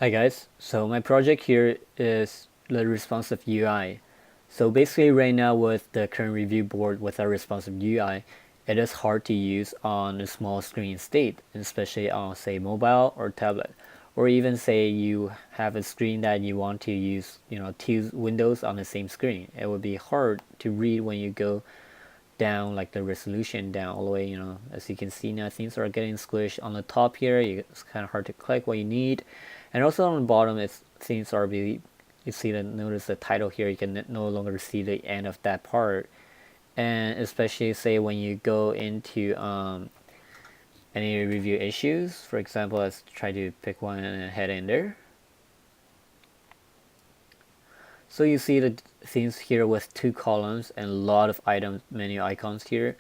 Hi guys, so my project here is the responsive UI. So basically right now with the current review board with our responsive UI, it is hard to use on a small screen state, especially on say mobile or tablet. Or even say you have a screen that you want to use, two windows on the same screen. It would be hard to read when you go down like the resolution down all the way. As you can see now, things are getting squished on the top here. It's kind of hard to click what you need, and also on the bottom things are really, you see the, notice the title here, you can no longer see the end of that part. And especially say when you go into any review issues, for example, let's try to pick one and head in there. So you see the things here with two columns and a lot of item menu icons here.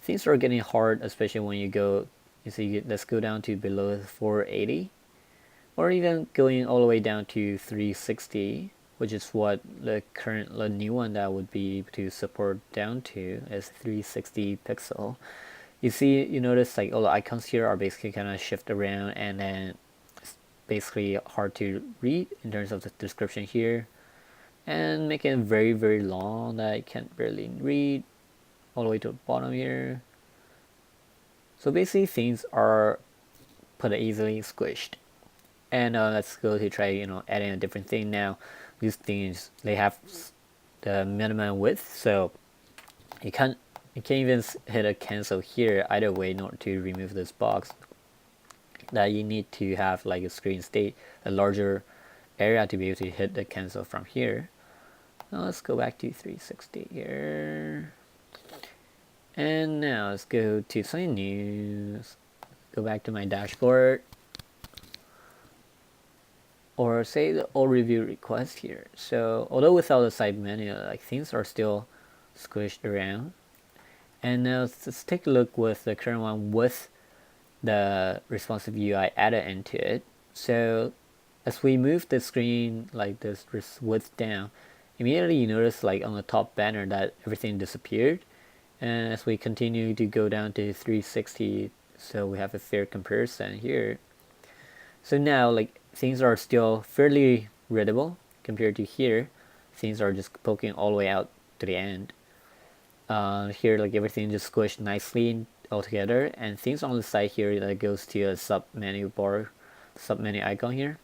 Things are getting hard, especially when you go, you see, let's go down to below 480, or even going all the way down to 360, which is what the new one that would be able to support down to is 360 pixel. You notice like all the icons here are basically kind of shift around, and then it's basically hard to read in terms of the description here, and make it very very long that I can't barely read all the way to the bottom here. So basically things are put easily squished. And let's go to try adding a different thing now. These things, they have the minimum width, so you can't even hit a cancel here either way in order to remove this box. That you need to have like a screen state, a larger area to be able to hit the cancel from here. Now let's go back to 360 here. And now let's go to something new. Go back to my dashboard. Or say the all review request here. So although without the side menu, like things are still squished around. And now let's take a look with the current one with the responsive UI added into it. So as we move the screen like this width down, immediately you notice like on the top banner that everything disappeared. And as we continue to go down to 360, so we have a fair comparison here. So now like things are still fairly readable compared to here. Things are just poking all the way out to the end. Here like everything just squished nicely all together, and things on the side here that goes to a sub menu icon here.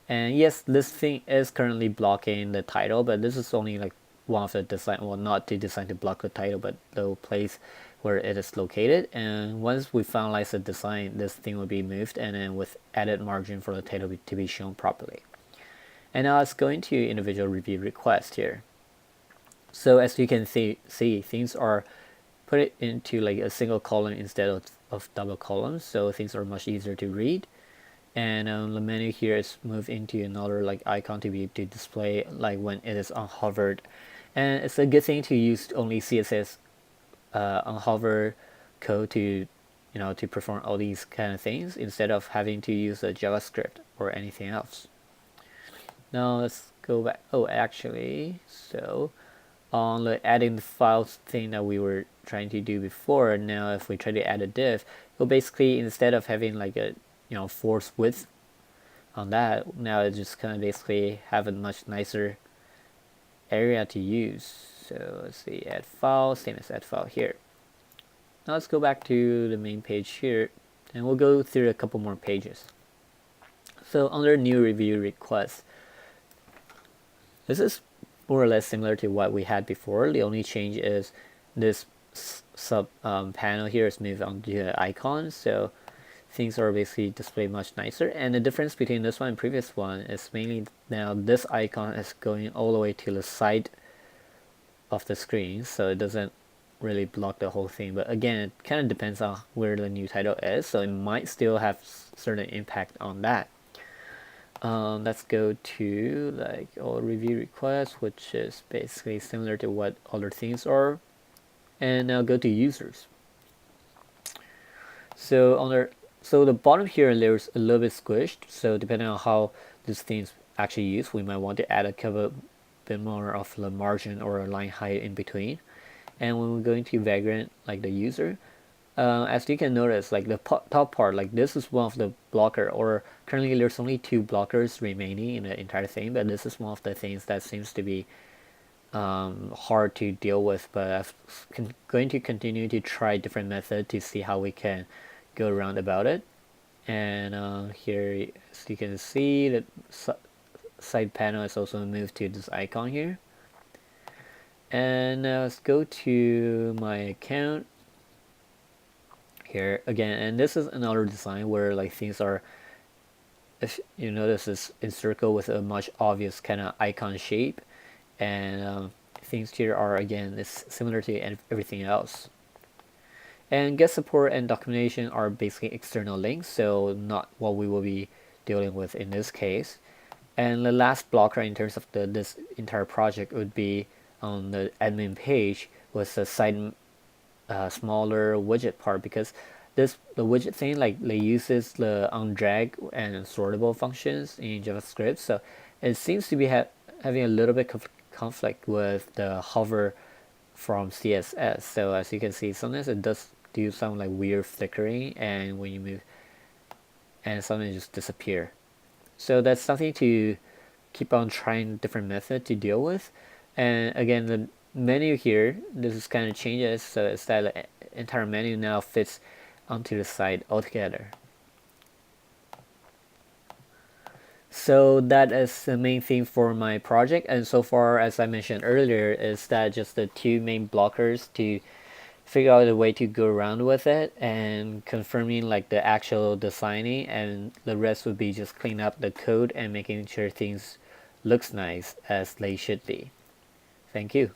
And yes, this thing is currently blocking the title, but this is only like one of the design, well, not the design to block the title, but the place where it is located. And once we finalize the design, this thing will be moved, and then with added margin for the title to be shown properly. And now let's go into individual review request here. So as you can see things are put it into like a single column instead of double columns, so things are much easier to read. And the menu here is moved into another like icon to be able to display like when it is unhovered. And it's a good thing to use only CSS unhover code to to perform all these kind of things instead of having to use a JavaScript or anything else. Now let's go back. Oh, actually, so on the adding the files thing that we were trying to do before, now if we try to add a div, it'll basically, instead of having like a force width on that, now it just kind of basically have a much nicer area to use. So let's see, add file, same as add file here. Now let's go back to the main page here, and we'll go through a couple more pages. So under new review requests, this is more or less similar to what we had before. The only change is this sub panel here is moved onto the icon, so things are basically displayed much nicer. And the difference between this one and previous one is mainly now this icon is going all the way to the side of the screen, so it doesn't really block the whole thing. But again, it kind of depends on where the new title is, so it might still have certain impact on that. Let's go to like all review requests, which is basically similar to what other things are. And now go to users. So the bottom here, there's a little bit squished, so depending on how this thing's actually used, we might want to add a couple bit more of the margin or a line height in between. And when we go into Vagrant, like the user, as you can notice, like the top part, like this is one of the blocker, or currently there's only 2 blockers remaining in the entire thing, but this is one of the things that seems to be hard to deal with. But I'm going to continue to try different methods to see how we can go around about it. And here, as you can see, the side panel is also moved to this icon here. And let's go to my account here again, and this is another design where like things are, if you notice, is encircled with a much obvious kind of icon shape, and things here are again is similar to everything else. And get support and documentation are basically external links, so not what we will be dealing with in this case. And the last blocker in terms of this entire project would be on the admin page with the side smaller widget part, because the widget thing, like they uses the onDrag and sortable functions in JavaScript, so it seems to be having a little bit of conflict with the hover from CSS. So as you can see, sometimes it does do some like weird flickering, and when you move, and something just disappear. So that's something to keep on trying different method to deal with. And again, the menu here, this is kind of changes, so it's that the entire menu now fits onto the side altogether. So that is the main theme for my project, and so far, as I mentioned earlier, is that just the 2 main blockers to figure out a way to go around with it, and confirming like the actual designing, and the rest would be just clean up the code and making sure things looks nice as they should be. Thank you.